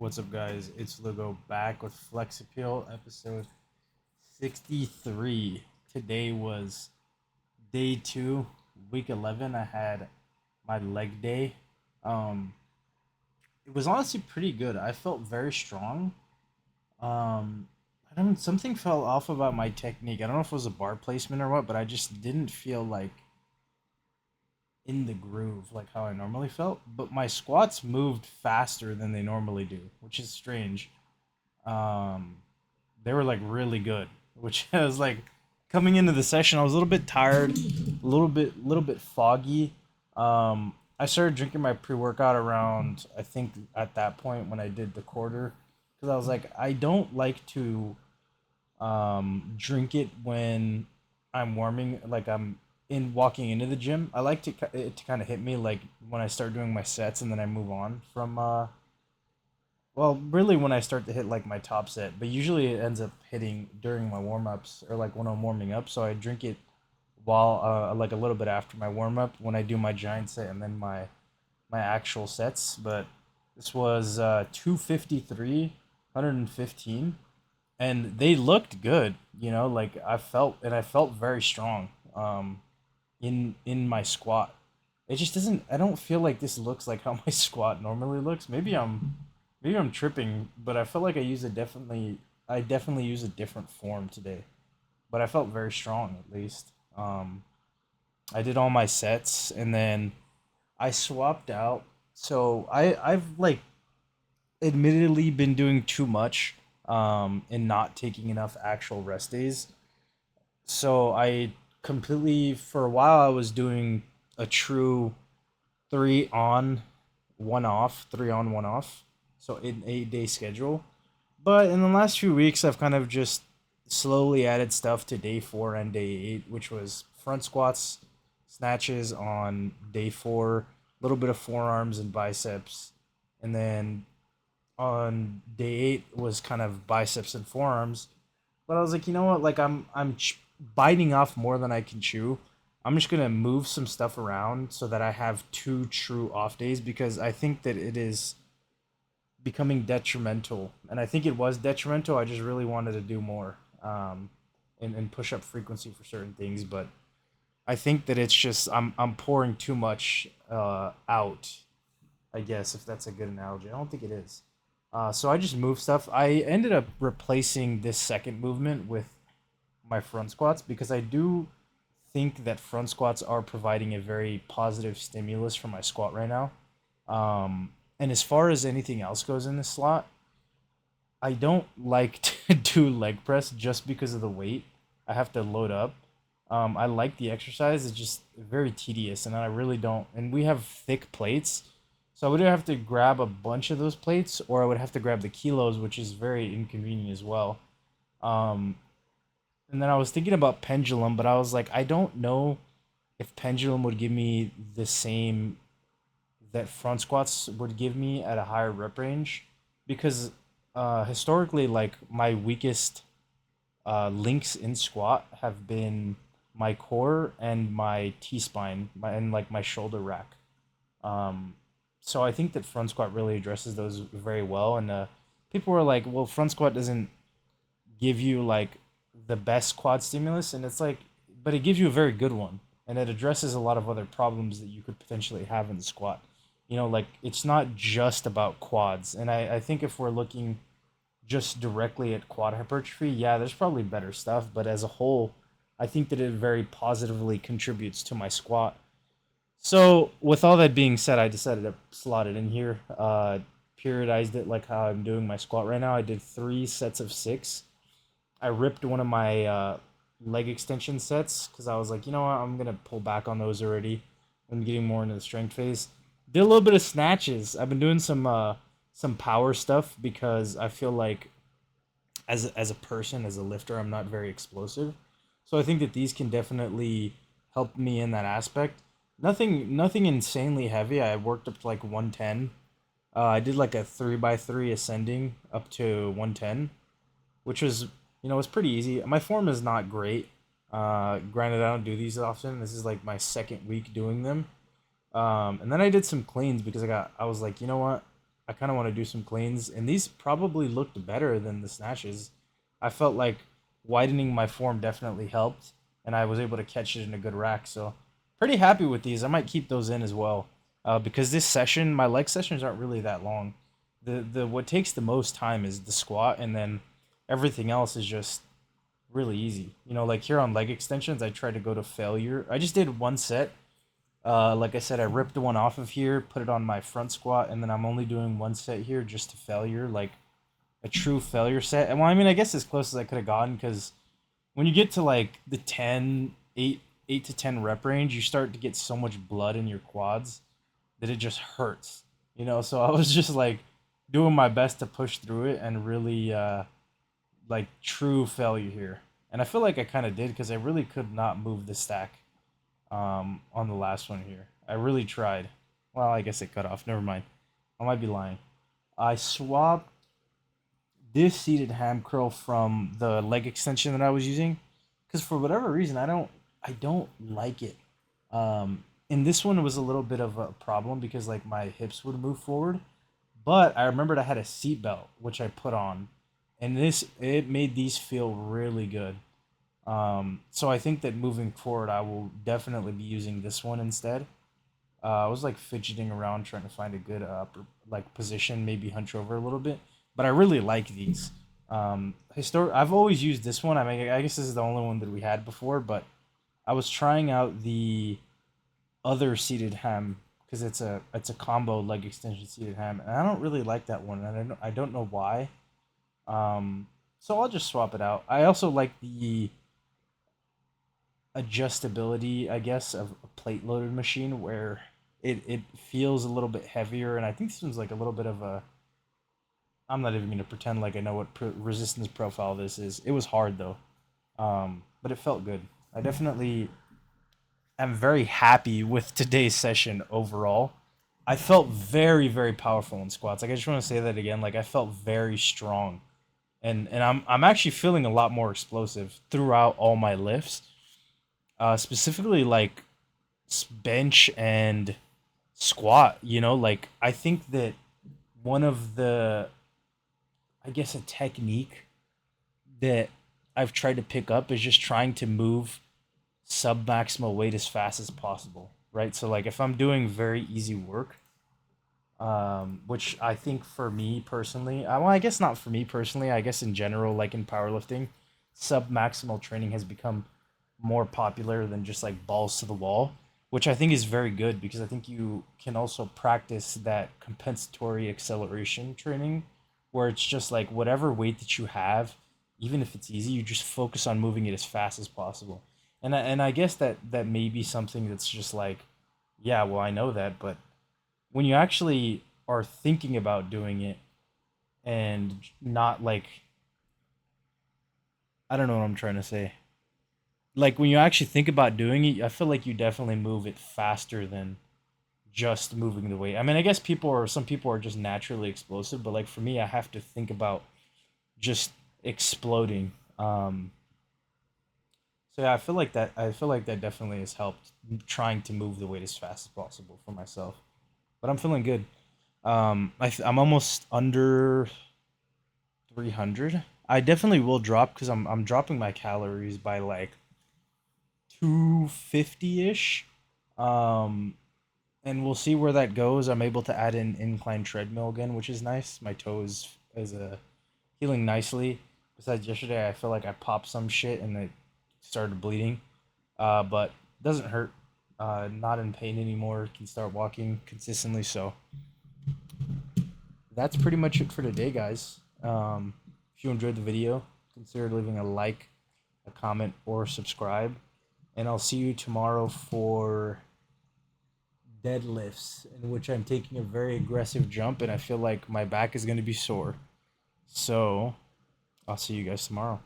What's up, guys? It's Lugo back with Flex Appeal episode 63. Today was day two, week 11. I had my leg day. Um, it was honestly pretty good. I felt very strong. I don't, something fell off about my technique. I don't know if it was a bar placement or what, but I just didn't feel like in the groove like how I normally felt. But my squats moved faster than they normally do, which is strange. Um, they were like really good, which I was like coming into the session. I was a little bit tired, little bit foggy. I started drinking my pre workout around I think at that point when I did the quarter, because I was like I don't like to drink it when I'm warming, like I'm in walking into the gym. I like it to kind of hit me like when I start doing my sets and then I move on from well, really when I start to hit like my top set, but usually it ends up hitting during my warm ups or like when I'm warming up. So I drink it while like a little bit after my warm up when I do my giant set and then my actual sets. But this was 253, 115, and they looked good. Like I felt very strong in my squat. It just doesn't. I don't feel like this looks like how my squat normally looks. Maybe I'm tripping, but I felt like I definitely use a different form today. But I felt very strong at least. I did all my sets and then I swapped out. So I've like admittedly been doing too much and not taking enough actual rest days. So I completely for a while I was doing a true 3 on, 1 off, 3 on, 1 off. So an 8 day schedule. But in the last few weeks, I've kind of just slowly added stuff to day four and day eight, which was front squats, snatches on day four, a little bit of forearms and biceps. And then on day eight was kind of biceps and forearms. But I was like, you know what? Like biting off more than I can chew. I'm just gonna move some stuff around so that I have two true off days because I think that it is becoming detrimental, and I think it was detrimental. I just really wanted to do more, and push up frequency for certain things, but I think that it's just I'm pouring too much out. I guess if that's a good analogy, I don't think it is. So I just moved stuff. I ended up replacing this second movement with my front squats because I do think that front squats are providing a very positive stimulus for my squat right now. And as far as anything else goes in this slot, I don't like to do leg press just because of the weight. I have to load up. I like the exercise. It's just very tedious, and I really don't. And we have thick plates, so I would have to grab a bunch of those plates, or I would have to grab the kilos, which is very inconvenient as well. Um, and then I was thinking about pendulum, but I was like, I don't know if pendulum would give me the same that front squats would give me at a higher rep range, because historically, like my weakest links in squat have been my core and my T spine, and like my shoulder rack. Um, so I think that front squat really addresses those very well. And people were like, "Well, front squat doesn't give you like the best quad stimulus," and it's like, but it gives you a very good one, and it addresses a lot of other problems that you could potentially have in the squat. Like it's not just about quads, and I think if we're looking just directly at quad hypertrophy, yeah, there's probably better stuff, but as a whole, I think that it very positively contributes to my squat. So, with all that being said, I decided to slot it in here. Periodized it like how I'm doing my squat right now. I did 3 sets of 6. I ripped one of my leg extension sets because I was like, you know what, I'm gonna pull back on those already. I'm getting more into the strength phase. Did a little bit of snatches. I've been doing some power stuff because I feel like as a person, as a lifter, I'm not very explosive. So I think that these can definitely help me in that aspect. Nothing insanely heavy. I worked up to like 110. I did like a 3 by 3 ascending up to 110, which was pretty easy. My form is not great. Granted, I don't do these often. This is like my second week doing them. And then I did some cleans because I was like, you know what? I kind of want to do some cleans, and these probably looked better than the snatches. I felt like widening my form definitely helped, and I was able to catch it in a good rack. So pretty happy with these. I might keep those in as well, because this session, my leg sessions aren't really that long. The what takes the most time is the squat, and then everything else is just really easy. You know, like here on leg extensions, I tried to go to failure. I just did one set. Like I said, I ripped one off of here, put it on my front squat, and then I'm only doing one set here just to failure, like a true failure set. And well, I mean, I guess as close as I could have gotten, because when you get to like the 8 to 10 rep range, you start to get so much blood in your quads that it just hurts. You know, so I was just like doing my best to push through it and really like true failure here. And I feel like I kind of did because I really could not move the stack on the last one here. I really tried. Well, I guess it cut off. Never mind. I might be lying. I swapped this seated ham curl from the leg extension that I was using because for whatever reason I don't like it. And this one was a little bit of a problem because like my hips would move forward, but I remembered I had a seat belt which I put on, and this it made these feel really good. So I think that moving forward, I will definitely be using this one instead. I was like fidgeting around trying to find a good like position, maybe hunch over a little bit, but I really like these. I've always used this one. I mean, I guess this is the only one that we had before, but I was trying out the other seated ham because it's a combo leg extension seated ham, and I don't really like that one, and I don't know why. So I'll just swap it out. I also like the adjustability, I guess, of a plate loaded machine where it feels a little bit heavier, and I think this one's like a little bit of a. I'm not even going to pretend like I know what resistance profile this is. It was hard though, but it felt good. I definitely am very happy with today's session overall. I felt very very powerful in squats. Like I just want to say that again. Like I felt very strong, and I'm actually feeling a lot more explosive throughout all my lifts. Specifically like bench and squat. You know, like I think that one of the I guess a technique that I've tried to pick up is just trying to move sub maximal weight as fast as possible. Right. So like if I'm doing very easy work, which I think for me personally, well, I guess not for me personally. I guess in general, like in powerlifting, sub maximal training has become more popular than just like balls to the wall, which I think is very good because I think you can also practice that compensatory acceleration training where it's just like whatever weight that you have, even if it's easy, you just focus on moving it as fast as possible. And I guess that may be something that's just like, yeah, well, I know that, but when you actually are thinking about doing it and not like I don't know what I'm trying to say. Like when you actually think about doing it, I feel like you definitely move it faster than just moving the weight. I mean, I guess some people are just naturally explosive, but like for me, I have to think about just exploding. So yeah, I feel like that definitely has helped trying to move the weight as fast as possible for myself. But I'm feeling good. I'm almost under 300. I definitely will drop because I'm dropping my calories by like 250 ish. Um, and we'll see where that goes. I'm able to add in incline treadmill again, which is nice. My toes is healing nicely. Besides yesterday, I feel like I popped some shit and it started bleeding. But doesn't hurt. Not in pain anymore. Can start walking consistently. So that's pretty much it for today, guys. If you enjoyed the video, consider leaving a like, a comment, or subscribe. And I'll see you tomorrow for deadlifts, in which I'm taking a very aggressive jump, and I feel like my back is going to be sore. So I'll see you guys tomorrow.